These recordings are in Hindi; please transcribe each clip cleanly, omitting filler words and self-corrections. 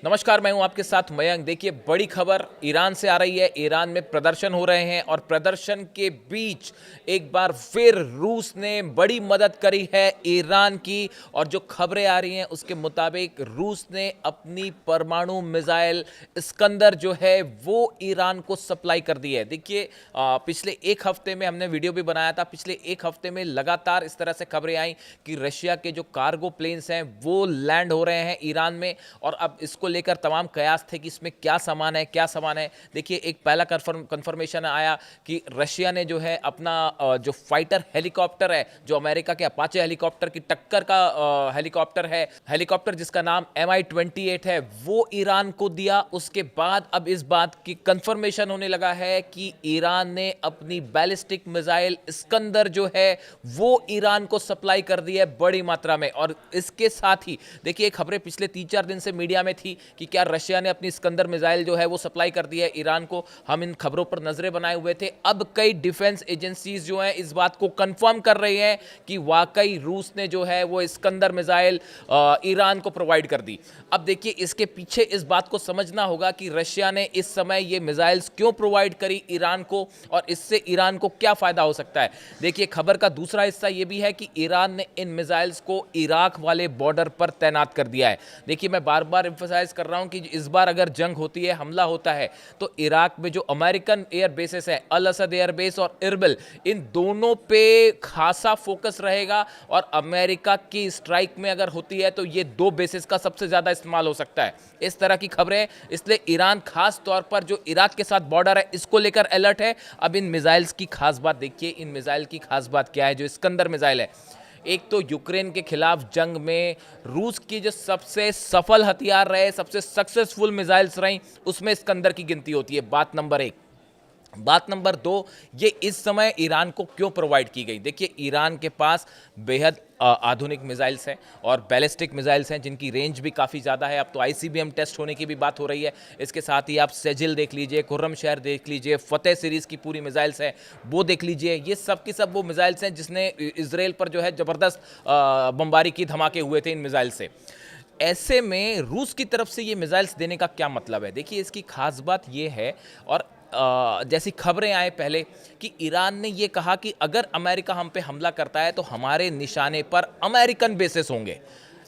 नमस्कार, मैं हूं आपके साथ मयंक। देखिए, बड़ी खबर ईरान से आ रही है। ईरान में प्रदर्शन हो रहे हैं और प्रदर्शन के बीच एक बार फिर रूस ने बड़ी मदद करी है ईरान की। और जो खबरें आ रही हैं उसके मुताबिक रूस ने अपनी परमाणु मिसाइल इस्कंदर जो है वो ईरान को सप्लाई कर दी है। देखिए, पिछले एक हफ्ते में हमने वीडियो भी बनाया था। पिछले एक हफ्ते में लगातार इस तरह से खबरें आई कि रशिया के जो कार्गो प्लेन्स हैं वो लैंड हो रहे हैं ईरान में। और अब इसको लेकर तमाम कयास थे कि इसमें क्या सामान है, क्या सामान है। देखिए, एक पहला कंफर्मेशन आया कि रशिया ने जो है अपना जो फाइटर हेलीकॉप्टर है, जो अमेरिका के अपाचे हेलीकॉप्टर की टक्कर का हेलीकॉप्टर है, हेलीकॉप्टर जिसका नाम MI-28 है, वो ईरान को दिया। उसके बाद अब इस बात की कंफर्मेशन होने लगा है कि ईरान ने अपनी बैलिस्टिक मिसाइल इस्कंदर जो है वो ईरान को सप्लाई कर दी है बड़ी मात्रा में। और इसके साथ ही देखिए, खबरें पिछले 3-4 दिन से मीडिया में थी कि क्या रशिया ने अपनी इस्कंदर मिसाइल जो है वो सप्लाई कर दी है ईरान को। हम इन खबरों पर नजरें बनाए हुए थे। अब कई डिफेंस एजेंसीज जो हैं इस बात को कंफर्म कर रही हैं कि वाकई रूस ने जो है वो इस्कंदर मिसाइल ईरान को प्रोवाइड कर दी। अब देखिए, इसके पीछे इस बात को समझना होगा कि रशिया ने इस समय ये मिसाइल्स क्यों प्रोवाइड करी ईरान को और इससे ईरान को क्या फायदा हो सकता है। देखिए, खबर का दूसरा हिस्सा ये भी है कि ईरान ने इन मिसाइल्स को इराक वाले बॉर्डर पर तैनात कर दिया है। देखिए, मैं बार बार एम्फसाइज कर रहा हूं कि इस बार अगर जंग होती है, हमला होता है, तो इराक में जो अमेरिकन एयर बेसेस हैं, अल असद एयर बेस और इरबिल, इन दोनों पे खासा फोकस रहेगा। और अमेरिका की स्ट्राइक में अगर होती है तो ये दो बेसेस का सबसे ज्यादा इस्तेमाल हो सकता है। इस तरह की खबरें, इसलिए ईरान खास तौर पर जो इराक के साथ बॉर्डर है इसको लेकर अलर्ट है। अब इन मिसाइल्स की खास बात देखिए, इन मिसाइल की खास बात क्या है। जो इस्कंदर मिसाइल है, एक तो यूक्रेन के खिलाफ जंग में रूस की जो सबसे सफल हथियार रहे, सबसे सक्सेसफुल मिसाइल्स रही, उसमें इस्कंदर की गिनती होती है। बात नंबर एक। बात नंबर दो, ये इस समय ईरान को क्यों प्रोवाइड की गई। देखिए, ईरान के पास बेहद आधुनिक मिसाइल्स हैं और बैलिस्टिक मिसाइल्स हैं जिनकी रेंज भी काफ़ी ज़्यादा है। अब तो ICBM टेस्ट होने की भी बात हो रही है। इसके साथ ही आप सेजिल देख लीजिए, खुर्रमशहर देख लीजिए, फतेह सीरीज़ की पूरी मिसाइल्स हैं वो देख लीजिए। ये सब की सब वो मिसाइल्स हैं जिसने इसराइल पर जो है ज़बरदस्त बमबारी की, धमाके हुए थे इन मिसाइल से। ऐसे में रूस की तरफ से ये मिसाइल्स देने का क्या मतलब है। देखिए, इसकी खास बात ये है, और जैसी खबरें आए पहले कि ईरान ने ये कहा कि अगर अमेरिका हम पे हमला करता है तो हमारे निशाने पर अमेरिकन बेसेस होंगे,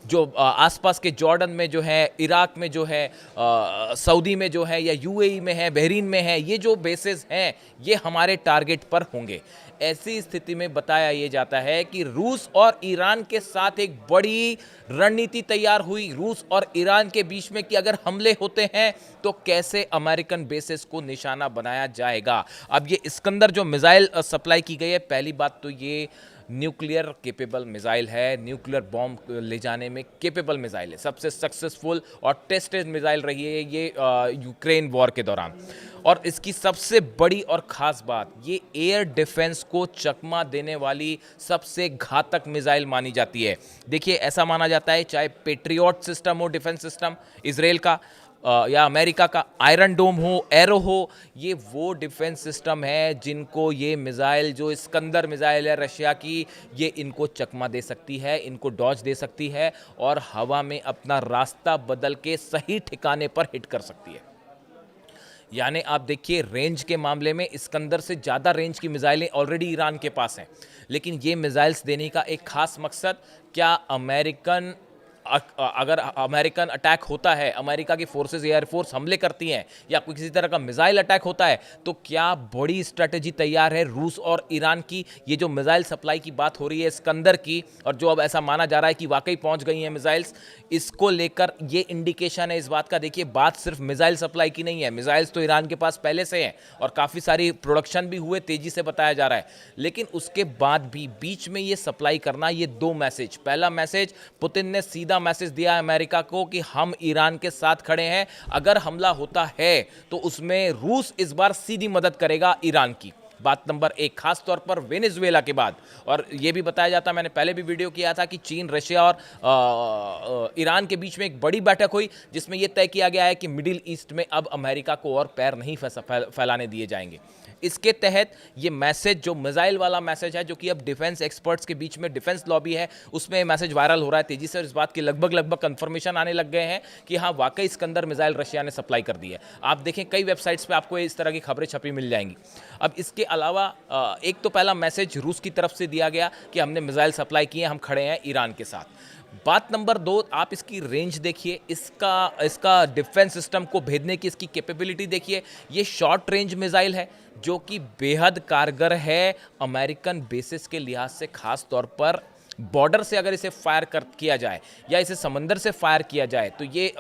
जो आसपास के जॉर्डन में जो है, इराक में जो है, सऊदी में जो है, या UAE में है, बहरीन में है, ये जो बेसेस हैं ये हमारे टारगेट पर होंगे। ऐसी स्थिति में बताया ये जाता है कि रूस और ईरान के साथ एक बड़ी रणनीति तैयार हुई रूस और ईरान के बीच में कि अगर हमले होते हैं तो कैसे अमेरिकन बेसेस को निशाना बनाया जाएगा। अब ये इस्कंदर जो मिसाइल सप्लाई की गई है, पहली बात तो ये न्यूक्लियर केपेबल मिसाइल है, न्यूक्लियर बॉम्ब ले जाने में केपेबल मिसाइल है, सबसे सक्सेसफुल और टेस्टेड मिसाइल रही है ये यूक्रेन वॉर के दौरान। और इसकी सबसे बड़ी और ख़ास बात, ये एयर डिफेंस को चकमा देने वाली सबसे घातक मिसाइल मानी जाती है। देखिए, ऐसा माना जाता है चाहे पेट्रियट सिस्टम हो, डिफेंस सिस्टम इसराइल का, या अमेरिका का आयरन डोम हो, एरो हो, ये वो डिफेंस सिस्टम है जिनको ये मिसाइल, जो इस्कंदर मिसाइल है रशिया की, ये इनको चकमा दे सकती है, इनको डॉज दे सकती है और हवा में अपना रास्ता बदल के सही ठिकाने पर हिट कर सकती है। यानी आप देखिए, रेंज के मामले में इस्कंदर से ज़्यादा रेंज की मिसाइलें ऑलरेडी ईरान के पास हैं। लेकिन ये मिसाइल्स देने का एक खास मकसद, क्या अगर अमेरिकन अटैक होता है, अमेरिका की फोर्सेस, एयरफोर्स हमले करती हैं, या कोई किसी तरह का मिसाइल अटैक होता है, तो क्या बड़ी स्ट्रेटेजी तैयार है रूस और ईरान की। ये जो मिसाइल सप्लाई की बात हो रही है इस्कंदर की, और जो अब ऐसा माना जा रहा है कि वाकई पहुंच गई हैं मिसाइल्स, इसको लेकर ये इंडिकेशन है इस बात का। देखिए, बात सिर्फ मिसाइल सप्लाई की नहीं है, मिसाइल्स तो ईरान के पास पहले से हैं और काफ़ी सारी प्रोडक्शन भी हुए, तेजी से बताया जा रहा है। लेकिन उसके बाद भी बीच में ये सप्लाई करना, ये दो मैसेज। पहला मैसेज, पुतिन ने सीधा मैसेज दिया है अमेरिका को कि हम ईरान के साथ खड़े हैं, अगर हमला होता है तो उसमें रूस इस बार सीधी मदद करेगा ईरान की। बात नंबर एक, खास तौर पर वेनेजुएला के बाद। और ये भी बताया जाता है, मैंने पहले भी वीडियो किया था कि चीन, रशिया और ईरान के बीच में एक बड़ी बैठक हुई जिसमें यह तय किया गया है कि मिडिल ईस्ट में अब अमेरिका को और पैर नहीं फैलाने दिए जाएंगे। इसके तहत ये मैसेज, जो मिसाइल वाला मैसेज है, जो कि अब डिफेंस एक्सपर्ट्स के बीच में, डिफेंस लॉबी है, उसमें मैसेज वायरल हो रहा है तेजी से, और इस बात की लगभग कंफर्मेशन आने लग गए हैं कि हाँ, वाकई इस्कंदर मिसाइल रशिया ने सप्लाई कर दी है। आप देखें, कई वेबसाइट्स पे आपको इस तरह की खबरें छपी मिल जाएंगी। अब इसके अलावा एक तो पहला मैसेज रूस की तरफ से दिया गया कि हमने मिसाइल सप्लाई किए, हम खड़े हैं ईरान के साथ। बात नंबर दो, आप इसकी रेंज देखिए, इसका डिफेंस सिस्टम को भेदने की इसकी कैपेबिलिटी देखिए। ये शॉर्ट रेंज मिसाइल है जो कि बेहद कारगर है अमेरिकन बेसिस के लिहाज से, खास तौर पर बॉर्डर से अगर इसे फायर किया जाए या इसे समंदर से फायर किया जाए तो ये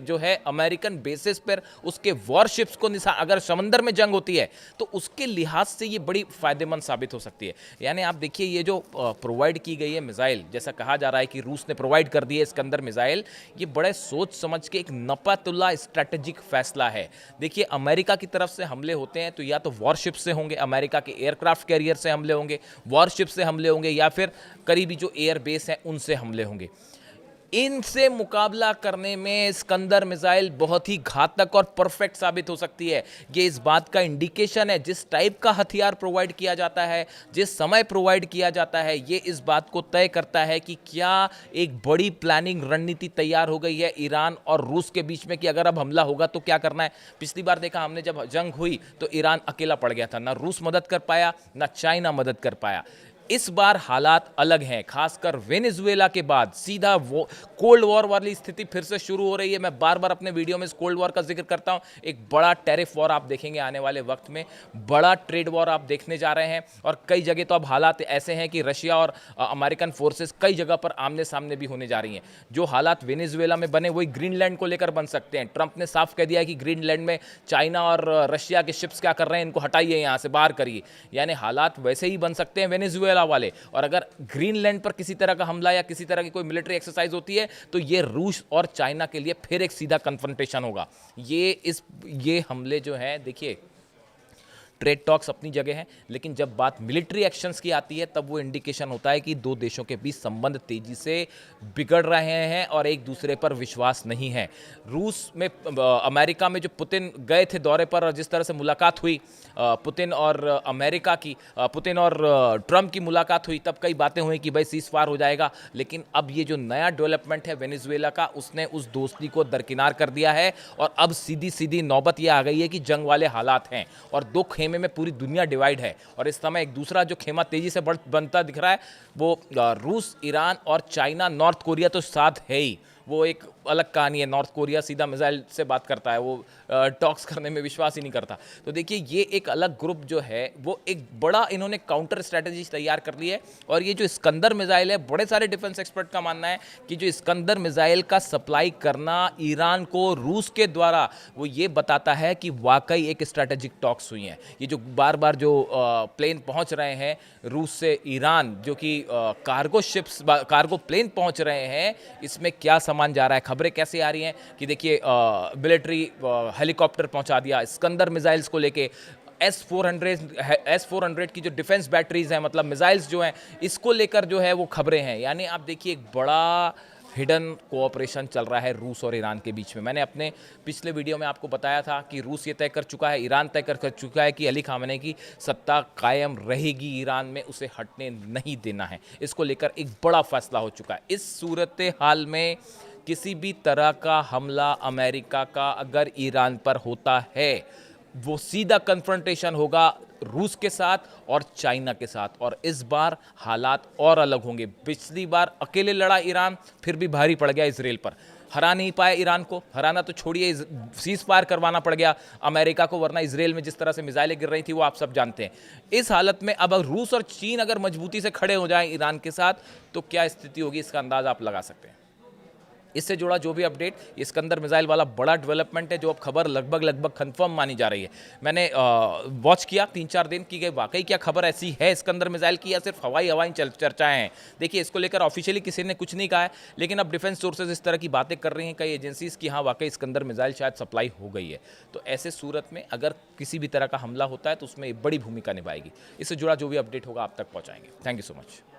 जो है अमेरिकन बेसिस पर उसके वॉरशिप्स को निशान, अगर समंदर में जंग होती है तो उसके लिहाज से ये बड़ी फायदेमंद साबित हो सकती है। यानी आप देखिए, ये जो प्रोवाइड की गई है मिसाइल, जैसा कहा जा रहा है कि रूस ने प्रोवाइड कर दी है इसके अंदर मिसाइल, ये बड़े सोच समझ के एक नपतुल्ला स्ट्रैटेजिक फैसला है। देखिए, अमेरिका की तरफ से हमले होते हैं तो या तो वॉरशिप से होंगे, अमेरिका के एयरक्राफ्ट कैरियर से हमले होंगे, वॉरशिप से हमले होंगे, या फिर करीबी जो एयर बेस हैं उनसे हमले होंगे। इनसे मुकाबला करने में इस्कंदर मिसाइल बहुत ही घातक और परफेक्ट साबित हो सकती है। ये इस बात का इंडिकेशन है, जिस टाइप का हथियार प्रोवाइड किया जाता है, जिस समय प्रोवाइड किया जाता है, ये इस बात को तय करता है कि क्या एक बड़ी प्लानिंग रणनीति तैयार हो गई है ईरान और रूस के बीच में कि अगर अब हमला होगा तो क्या करना है। पिछली बार देखा हमने, जब जंग हुई तो ईरान अकेला पड़ गया था, ना रूस मदद कर पाया, ना चाइना मदद कर पाया। इस बार हालात अलग हैं, खासकर वेनेजुएला के बाद सीधा वो कोल्ड वॉर वाली स्थिति फिर से शुरू हो रही है। मैं बार बार अपने वीडियो में इस कोल्ड वॉर का जिक्र करता हूं। एक बड़ा टैरिफ वॉर आप देखेंगे आने वाले वक्त में, बड़ा ट्रेड वॉर आप देखने जा रहे हैं। और कई जगह तो अब हालात ऐसे हैं कि रशिया और अमेरिकन फोर्सेस कई जगह पर आमने सामने भी होने जा रही हैं। जो हालात वेनेजुएला में बने वही ग्रीनलैंड को लेकर बन सकते हैं। ट्रंप ने साफ कह दिया है कि ग्रीनलैंड में चाइना और रशिया के शिप्स क्या कर रहे हैं, इनको हटाइए, यहाँ से बाहर करिए। यानी हालात वैसे ही बन सकते हैं वेनेजुएला वाले। और अगर ग्रीनलैंड पर किसी तरह का हमला या किसी तरह की कोई मिलिट्री एक्सरसाइज होती है तो ये रूस और चाइना के लिए फिर एक सीधा कन्फ्रंटेशन होगा। ये हमले जो हैं, देखिए, ट्रेड टॉक्स अपनी जगह हैं, लेकिन जब बात मिलिट्री एक्शंस की आती है तब वो इंडिकेशन होता है कि दो देशों के बीच संबंध तेजी से बिगड़ रहे हैं और एक दूसरे पर विश्वास नहीं है। रूस में, अमेरिका में जो पुतिन गए थे दौरे पर और जिस तरह से मुलाकात हुई पुतिन और अमेरिका की, पुतिन और ट्रंप की मुलाकात हुई, तब कई बातें हुई कि भाई सीज फायर हो जाएगा। लेकिन अब ये जो नया डेवलपमेंट है वेनेजुएला का, उसने उस दोस्ती को दरकिनार कर दिया है और अब सीधी सीधी नौबत ये आ गई है कि जंग वाले हालात हैं और दो खेमे में पूरी दुनिया डिवाइड है। और इस समय एक दूसरा जो खेमा तेजी से बनता दिख रहा है वो रूस, ईरान और चाइना। नॉर्थ कोरिया तो साथ है ही, वो एक अलग कहानी है। नॉर्थ कोरिया सीधा मिसाइल से बात करता है, वो टॉक्स करने में विश्वास ही नहीं करता। तो देखिए, ये एक अलग ग्रुप जो है वो एक बड़ा इन्होंने काउंटर स्ट्रैटेजी तैयार कर ली है। और ये जो इस्कंदर मिसाइल है, बड़े सारे डिफेंस एक्सपर्ट का मानना है कि जो इस्कंदर मिसाइल का सप्लाई करना ईरान को रूस के द्वारा, वो ये बताता है कि वाकई एक स्ट्रैटेजिक टॉक्स हुई हैं। ये जो बार बार जो प्लेन पहुंच रहे हैं रूस से ईरान, जो कि कार्गो प्लेन पहुंच रहे हैं, इसमें क्या सामान जा रहा है, खबरें कैसे आ रही हैं कि देखिए, मिलिट्री हेलीकॉप्टर पहुंचा दिया इस्कंदर मिसाइल्स को लेके। S-400 की जो डिफेंस बैटरीज हैं, मतलब मिसाइल्स जो हैं, इसको लेकर जो है वो खबरें हैं। यानी आप देखिए, एक बड़ा हिडन कोऑपरेशन चल रहा है रूस और ईरान के बीच में। मैंने अपने पिछले वीडियो में आपको बताया था कि रूस ये तय कर चुका है, ईरान तय कर चुका है कि अली खामेनी की सत्ता कायम रहेगी ईरान में, उसे हटने नहीं देना है। इसको लेकर एक बड़ा फैसला हो चुका है। इस सूरत हाल में किसी भी तरह का हमला अमेरिका का अगर ईरान पर होता है, वो सीधा कन्फ्रंटेशन होगा रूस के साथ और चाइना के साथ। और इस बार हालात और अलग होंगे। पिछली बार अकेले लड़ा ईरान, फिर भी भारी पड़ गया इजराइल पर, हरा नहीं पाया ईरान को। हराना तो छोड़िए, सीज फायर करवाना पड़ गया अमेरिका को, वरना इजराइल में जिस तरह से मिसाइलें गिर रही थी वो आप सब जानते हैं। इस हालत में अब रूस और चीन अगर मजबूती से खड़े हो जाएं ईरान के साथ, तो क्या स्थिति होगी, इसका अंदाज आप लगा सकते हैं। इससे जुड़ा जो भी अपडेट, इस्कंदर मिसाइल वाला बड़ा डेवलपमेंट है जो अब खबर लगभग कंफर्म मानी जा रही है। मैंने वॉच किया 3-4 दिन की, वाकई क्या खबर ऐसी है इस्कंदर मिसाइल की या सिर्फ हवाई चर्चाएं हैं। देखिए, इसको लेकर ऑफिशियली किसी ने कुछ नहीं कहा है, लेकिन अब डिफेंस सोर्सेज इस तरह की बातें कर रही हैं कई एजेंसीज की हाँ वाकई इस्कंदर मिसाइल शायद सप्लाई हो गई है। तो ऐसे सूरत में अगर किसी भी तरह का हमला होता है तो उसमें बड़ी भूमिका निभाएगी। इससे जुड़ा जो भी अपडेट होगा आप तक पहुँचाएंगे। Thank you so much.